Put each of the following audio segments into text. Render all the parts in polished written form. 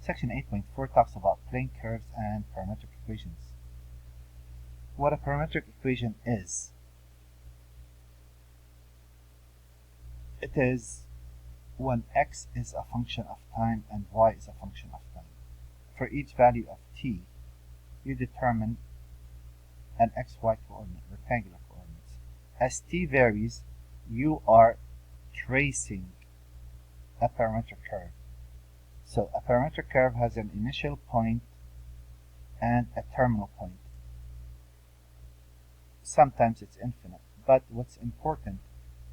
Section 8.4 talks about plane curves and parametric equations. What a parametric equation is, it is when x is a function of time and y is a function of time. For each value of t, you determine an xy coordinate, rectangular coordinates. As t varies, you are tracing a parametric curve. So a parametric curve has an initial point and a terminal point. Sometimes it's infinite, but what's important,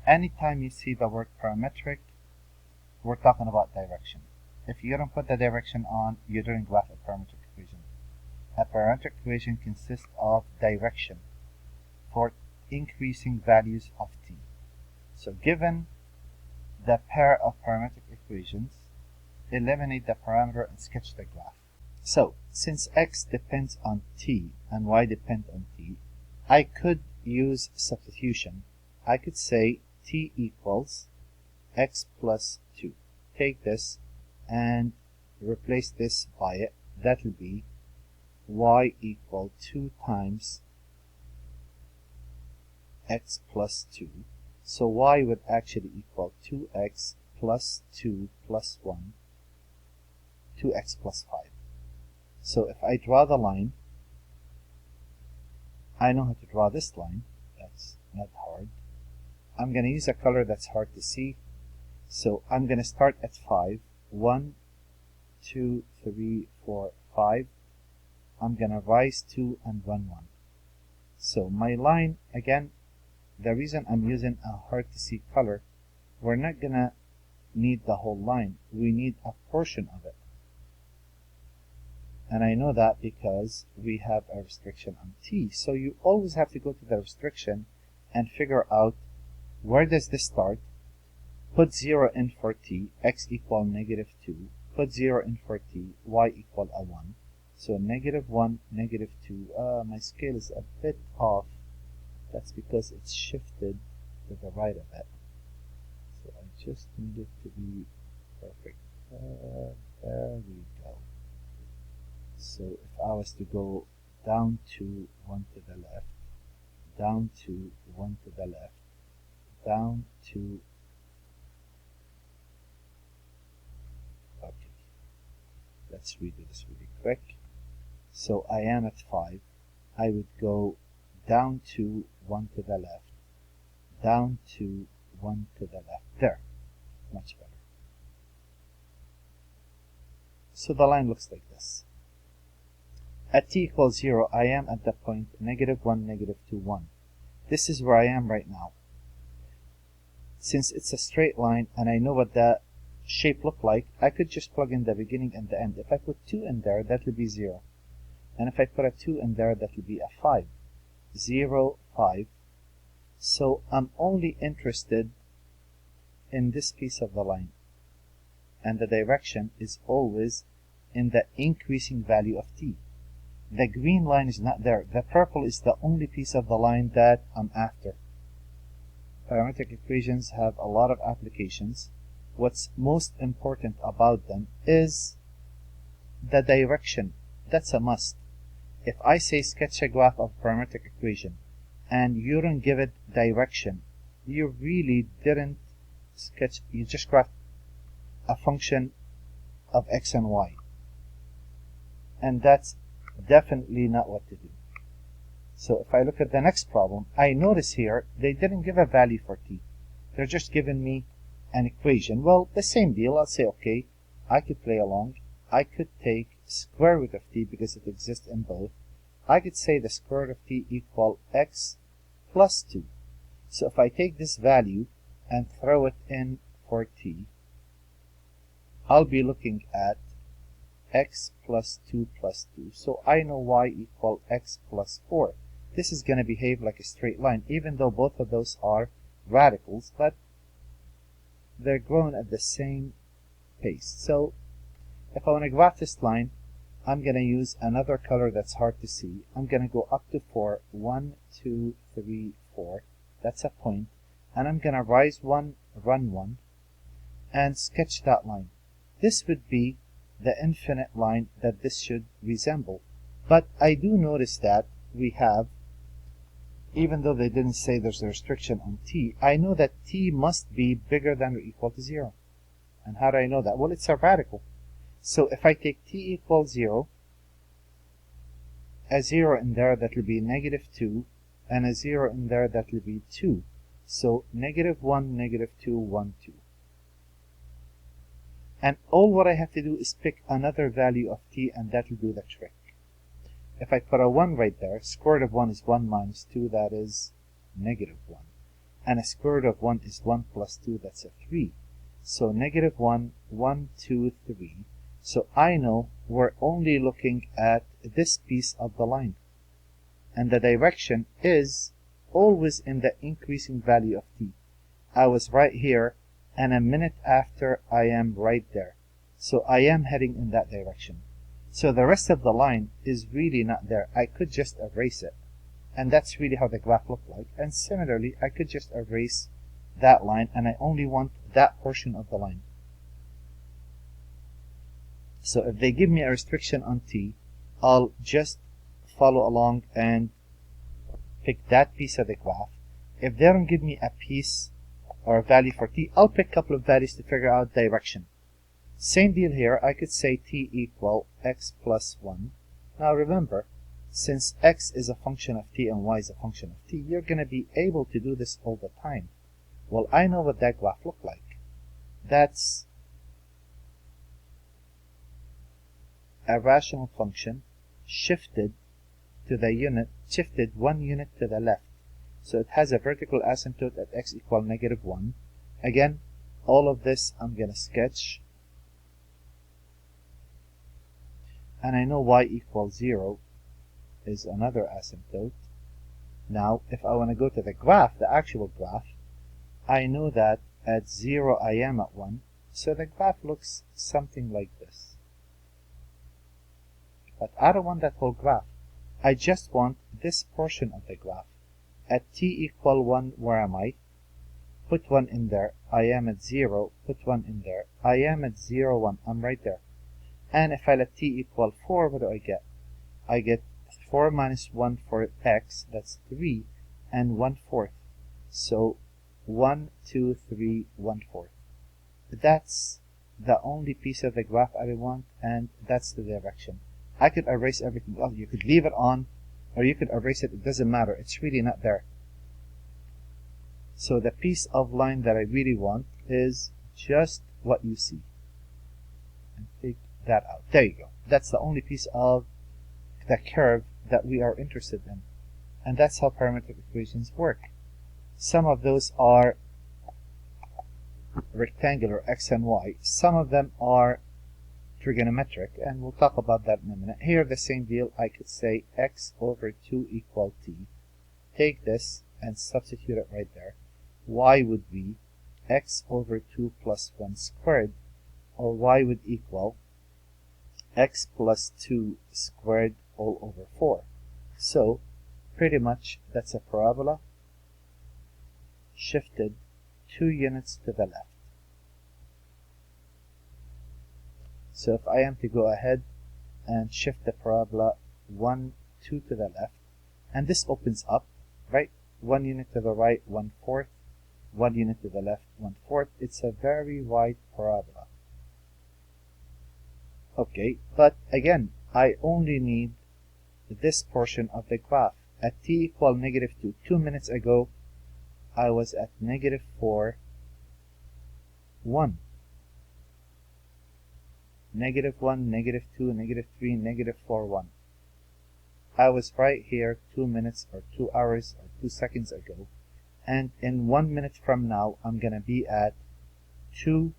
anytime you see the word parametric, we're talking about direction. If you don't put the direction on, you didn't graph a parametric equation. A parametric equation consists of direction for increasing values of t. So given the pair of parametric equations, eliminate the parameter and sketch the graph. So since x depends on t and y depend on t, I could use substitution. I could say t equals x plus 2. Take this and replace this by it. That will be y equal 2 times x plus 2. So y would actually equal 2x plus 2 plus 1, 2x plus 5. So if I draw the line, I know how to draw this line. That's not hard. I'm going to use a color that's hard to see. So I'm going to start at 5. 1, 2, 3, 4, 5. I'm going to rise 2 and run 1. So my line, again, the reason I'm using a hard to see color, we're not going to need the whole line. We need a portion of it. And I know that because we have a restriction on t. So you always have to go to the restriction and figure out where does this start. Put 0 in for t, x equal negative 2. Put 0 in for t, y equal a 1. So negative 1, negative 2. My scale is a bit off. That's because it's shifted to the right a bit. So I just need it to be perfect. There we go. So if I was to go down to 1 to the left, down to 1 to the left, down to... Okay. Let's redo this really quick. So I am at 5. I would go down to 1 to the left, down to 1 to the left. There. Much better. So the line looks like this. At t equals 0, I am at the point negative 1, negative 2, 1. This is where I am right now. Since it's a straight line and I know what the shape look like, I could just plug in the beginning and the end. If I put 2 in there, that will be 0. And if I put a 2 in there, that will be a 5. 0, 5. So I'm only interested in this piece of the line. And the direction is always in the increasing value of t. The green line is not there. The purple is the only piece of the line that I'm after. Parametric equations have a lot of applications. What's most important about them is the direction. That's a must. If I say sketch a graph of parametric equation and you don't give it direction, you really didn't sketch, you just graphed a function of x and y. And that's definitely not what to do. So if I look at the next problem, I notice here they didn't give a value for t. They're just giving me an equation. Well, the same deal. I'll say, okay, I could play along. I could take square root of t because it exists in both. I could say the square root of t equal x plus 2. So if I take this value and throw it in for t, I'll be looking at x plus 2 plus 2. So I know y equal x plus 4. This is going to behave like a straight line, even though both of those are radicals, but they're growing at the same pace. So if I want to graph this line, I'm going to use another color that's hard to see. I'm going to go up to 4. 1, 2, 3, 4. That's a point. And I'm going to rise 1, run 1, and sketch that line. This would be the infinite line that this should resemble. But I do notice that we have, even though they didn't say there's a restriction on t, I know that t must be bigger than or equal to 0. And how do I know that? Well, it's a radical. So if I take t equals 0, a 0 in there, that will be -2, and a 0 in there, that will be 2. So -1, -2, 1, 2. And all what I have to do is pick another value of t, and that will do the trick. If I put a 1 right there, square root of 1 is 1 minus 2, that is -1. And a square root of 1 is 1 plus 2, that's a 3. So -1, 1, 2, 3. So I know we're only looking at this piece of the line. And the direction is always in the increasing value of t. I was right here, and a minute after I am right there. So I am heading in that direction. So the rest of the line is really not there. I could just erase it. And that's really how the graph looked like. And similarly, I could just erase that line, and I only want that portion of the line. So if they give me a restriction on t, I'll just follow along and pick that piece of the graph. If they don't give me a piece or a value for t, I'll pick a couple of values to figure out direction. Same deal here. I could say t equal x plus 1. Now remember, since x is a function of t and y is a function of t, you're going to be able to do this all the time. Well, I know what that graph looked like. That's a rational function shifted to the unit, shifted 1 unit to the left. So it has a vertical asymptote at x equal -1. Again, all of this I'm going to sketch. And I know y equals 0 is another asymptote. Now, if I want to go to the graph, the actual graph, I know that at 0 I am at 1. So the graph looks something like this. But I don't want that whole graph. I just want this portion of the graph. At t equal 1, where am I? Put 1 in there. I am at 0. Put 1 in there. I am at 0, 1. I'm right there. And if I let t equal 4, what do I get? I get 4 minus 1 for x, that's 3, and 1/4. So 1, 2, 3, 1/4. That's the only piece of the graph I want, and that's the direction. I could erase everything else. You could leave it on, or you could erase it. It doesn't matter. It's really not there. So the piece of line that I really want is just what you see. And take that out. There you go. That's the only piece of the curve that we are interested in. And that's how parametric equations work. Some of those are rectangular, x and y. Some of them are trigonometric, and we'll talk about that in a minute. Here, the same deal. I could say x over 2 equal t. Take this and substitute it right there. Y would be x over 2 plus 1 squared, or y would equal x plus 2 squared all over 4. So, pretty much, that's a parabola shifted 2 units to the left. So if I am to go ahead and shift the parabola 1, 2 to the left, and this opens up, right? 1 unit to the right, 1/4, 1 unit to the left, 1/4. It's a very wide parabola. Okay, but again, I only need this portion of the graph. At t equal -2, 2 minutes ago, I was at -4, 1. -1, -2, -3, -4, 1. I was right here 2 minutes or 2 hours or 2 seconds ago. And in 1 minute from now, I'm going to be at 2,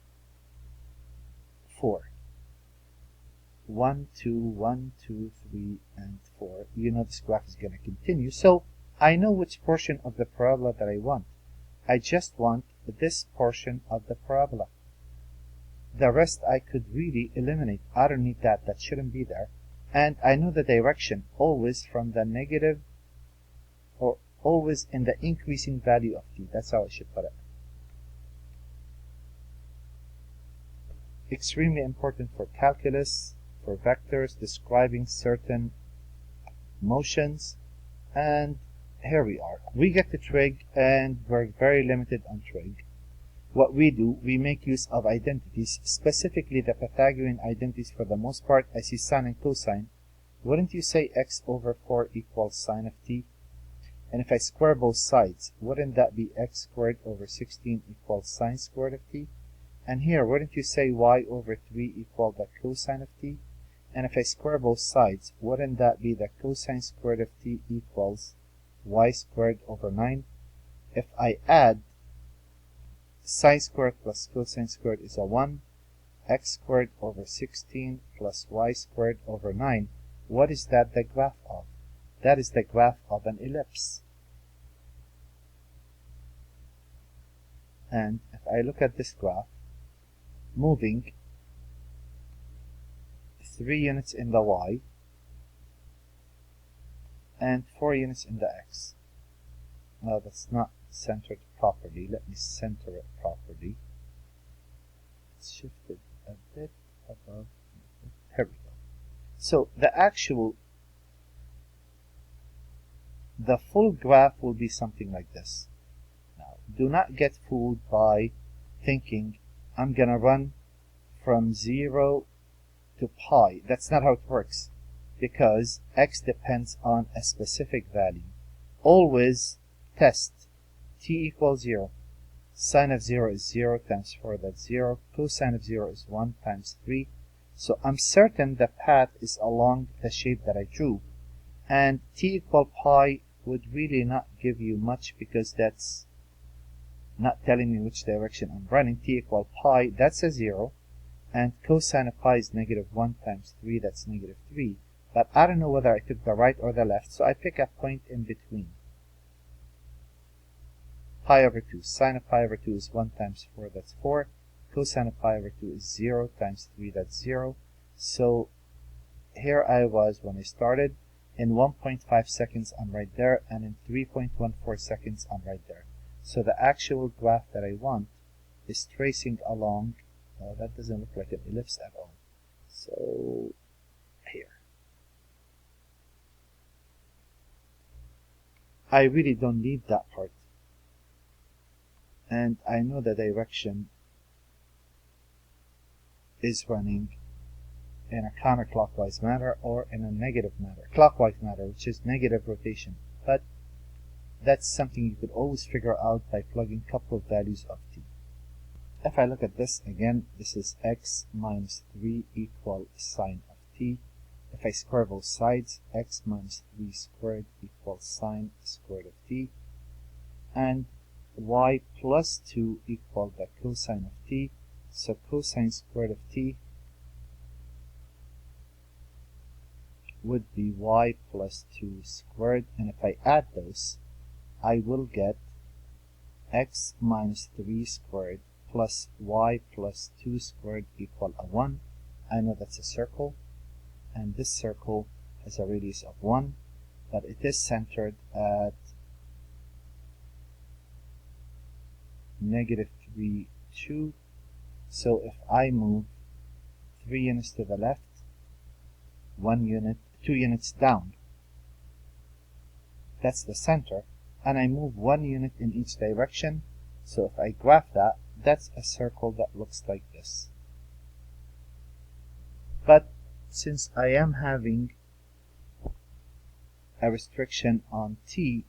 4. 1, 2, 1, 2, 3, and 4. You know this graph is going to continue. So I know which portion of the parabola that I want. I just want this portion of the parabola. The rest I could really eliminate. I don't need that. That shouldn't be there. And I know the direction always from the negative, or always in the increasing value of t. That's how I should put it. extremely important for calculus, for vectors, describing certain motions. And here we are. We get to trig, and we're very limited on trig. What we do, we make use of identities, specifically the Pythagorean identities for the most part. I see sine and cosine. Wouldn't you say x over 4 equals sine of t? And if I square both sides, wouldn't that be x squared over 16 equals sine squared of t? And here, wouldn't you say y over 3 equal the cosine of t? And if I square both sides, wouldn't that be the cosine squared of t equals y squared over 9? If I add sine squared plus cosine squared is a 1, x squared over 16 plus y squared over 9, what is that the graph of? That is the graph of an ellipse. And if I look at this graph, moving 3 units in the y and 4 units in the x. Now that's not centered properly. Let me center it properly. It's shifted a bit above. Here we go. So the full graph will be something like this. Now, do not get fooled by thinking I'm gonna run from 0 to pi. That's not how it works, because x depends on a specific value. Always test t equals 0. Sine of 0 is 0 times 4, that's 0. Cosine of 0 is 1 times 3. So I'm certain the path is along the shape that I drew. And t equal pi would really not give you much, because that's not telling me which direction I'm running. T equal pi, that's a 0. And cosine of pi is negative 1 times 3, that's negative 3. But I don't know whether I took the right or the left, so I pick a point in between. Pi over 2. Sine of pi over 2 is 1 times 4, that's 4. Cosine of pi over 2 is 0 times 3, that's 0. So here I was when I started. In 1.5 seconds, I'm right there. And in 3.14 seconds, I'm right there. So the actual graph that I want is tracing along. That doesn't look like an ellipse at all. So here. I really don't need that part. And I know the direction is running in a counterclockwise manner or in a negative manner, clockwise manner, which is negative rotation. But that's something you could always figure out by plugging a couple of values of t. If I look at this again, this is x minus 3 equal sine of t. If I square both sides, x minus 3 squared equals sine squared of t. And y plus 2 equal the cosine of t. So cosine squared of t would be y plus 2 squared. And if I add those, I will get x minus 3 squared plus y plus 2 squared equal a 1. I know that's a circle, and this circle has a radius of 1, but it is centered at negative 3, 2. So if I move 3 units to the left, 1 unit, 2 units down, that's the center, and I move 1 unit in each direction. So if I graph that, that's a circle that looks like this. But since I am having a restriction on t,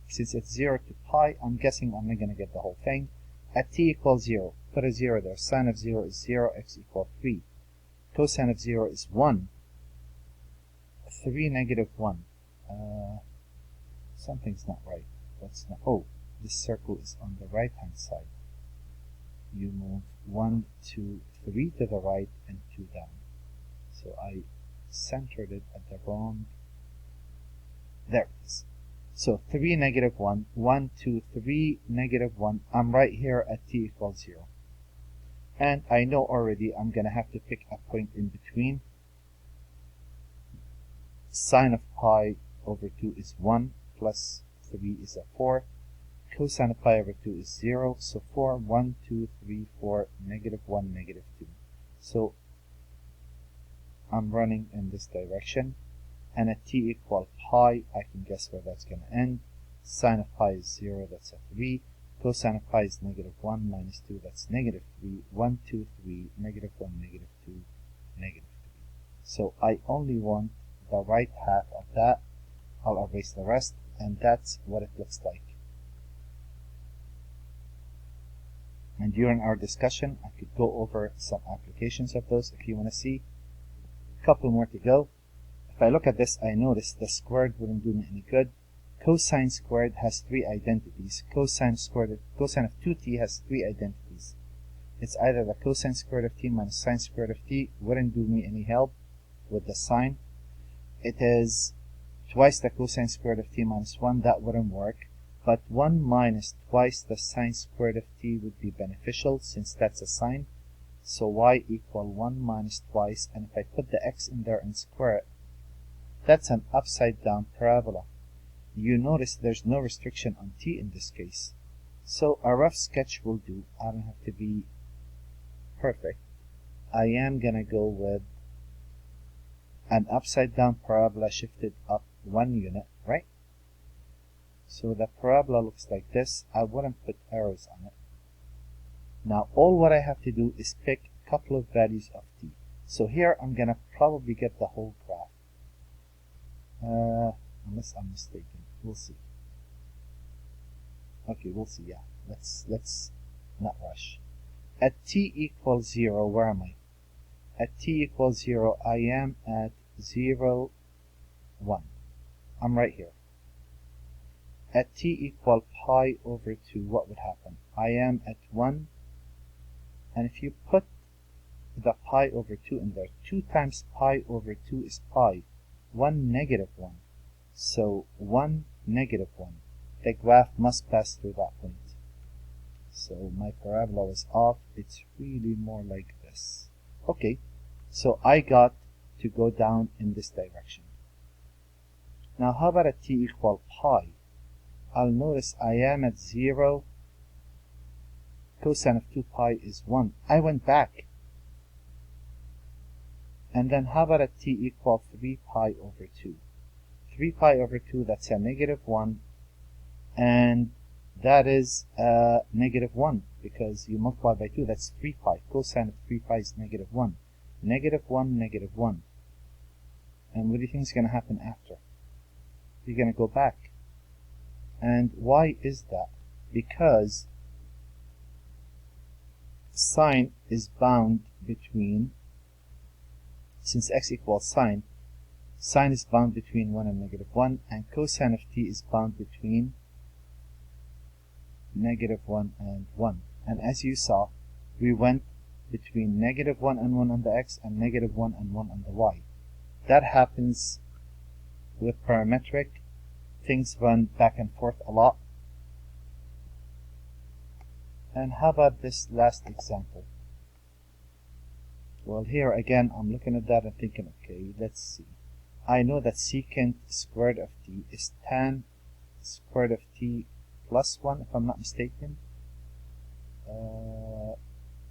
since it's 0 to pi, I'm guessing I'm not going to get the whole thing. At t equals 0, put a 0 there. Sine of 0 is 0, x equals 3. Cosine of 0 is 1. 3 negative 1. Something's not right. What's not? Oh, this circle is on the right hand side. You move 1, 2, 3 to the right and 2 down. So I centered it at the wrong. There it is. So 3 negative 1, 1, 2, 3 negative 1. I'm right here at t equals 0. And I know already I'm going to have to pick a point in between. Sine of pi over 2 is 1, plus 3 is a 4. Cosine of pi over 2 is 0, so 4, 1, 2, 3, 4, negative 1, negative 2. So I'm running in this direction, and at t equal pi, I can guess where that's going to end. Sine of pi is 0, that's a 3. Cosine of pi is negative 1 minus 2, that's negative 3. 1, 2, 3, negative 1, negative 2, negative 3. So I only want the right half of that. I'll erase the rest, and that's what it looks like. And during our discussion, I could go over some applications of those if you want to see. A couple more to go. If I look at this, I notice the squared wouldn't do me any good. Cosine squared has 3 identities. Cosine of 2t has 3 identities. It's either the cosine squared of t minus sine squared of t, wouldn't do me any help with the sine. It is twice the cosine squared of t minus 1, that wouldn't work. But 1 minus twice the sine squared of t would be beneficial since that's a sine. So y equal 1 minus twice, and if I put the x in there and square it, that's an upside down parabola. You notice there's no restriction on t in this case. So a rough sketch will do. I don't have to be perfect. I am gonna go with an upside down parabola shifted up 1 unit, right? So the parabola looks like this. I wouldn't put arrows on it. Now all what I have to do is pick a couple of values of t. So here I'm gonna probably get the whole graph. Unless I'm mistaken. We'll see. Okay, we'll see, yeah. Let's not rush. At t equals 0, where am I? At t equals 0, I am at 0, 1. I'm right here. At t equal pi over 2, what would happen? I am at 1, and if you put the pi over 2 in there, 2 times pi over 2 is pi. 1 negative 1. So 1 negative 1. The graph must pass through that point. So my parabola was off. It's really more like this. Okay, so I got to go down in this direction. Now how about at t equal pi? I'll notice I am at 0. Cosine of 2 pi is 1. I went back. And then how about at t equal 3 pi over 2? 3 pi over 2, that's a negative 1. And that is negative 1 because you multiply by 2, that's 3 pi. Cosine of 3 pi is negative 1. Negative 1, negative 1. And what do you think is going to happen after? You're going to go back. And why is that? Because sine is bound between, since x equals sine is bound between 1 and negative 1, and cosine of t is bound between negative 1 and 1. And as you saw, we went between negative 1 and 1 on the x and negative 1 and 1 on the y. That happens with parametric. Things run back and forth a lot. And how about this last example? Well, here again, I'm looking at that and thinking, okay, let's see. I know that secant squared of t is tan squared of t plus 1, if I'm not mistaken.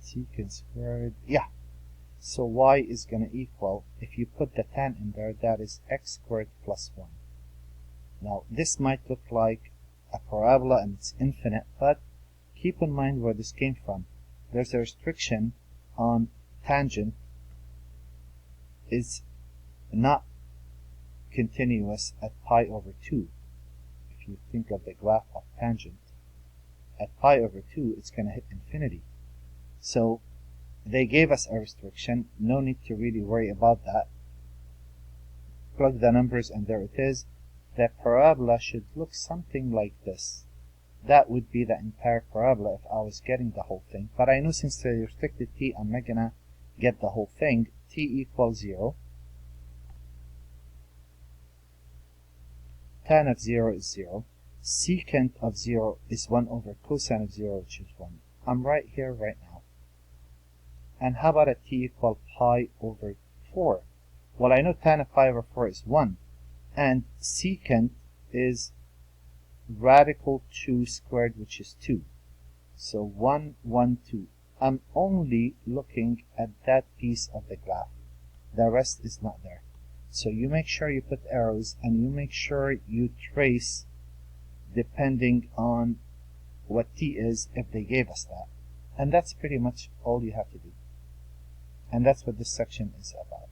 Secant squared, yeah. So y is going to equal, if you put the tan in there, that is x squared plus 1. Now, this might look like a parabola and it's infinite, but keep in mind where this came from. There's a restriction on tangent is not continuous at pi over 2. If you think of the graph of tangent, at pi over 2, it's going to hit infinity. So they gave us a restriction. No need to really worry about that. Plug the numbers and there it is. The parabola should look something like this. That would be the entire parabola if I was getting the whole thing. But I know since they restricted t, I'm not going to get the whole thing. T equals 0. Tan of 0 is 0. Secant of 0 is 1 over cosine of 0, which is 1. I'm right here right now. And how about at t equal pi over 4? Well, I know tan of pi over 4 is 1. And secant is radical 2 squared, which is 2. So 1, 1, 2. I'm only looking at that piece of the graph. The rest is not there. So you make sure you put arrows, and you make sure you trace depending on what t is, if they gave us that. And that's pretty much all you have to do. And that's what this section is about.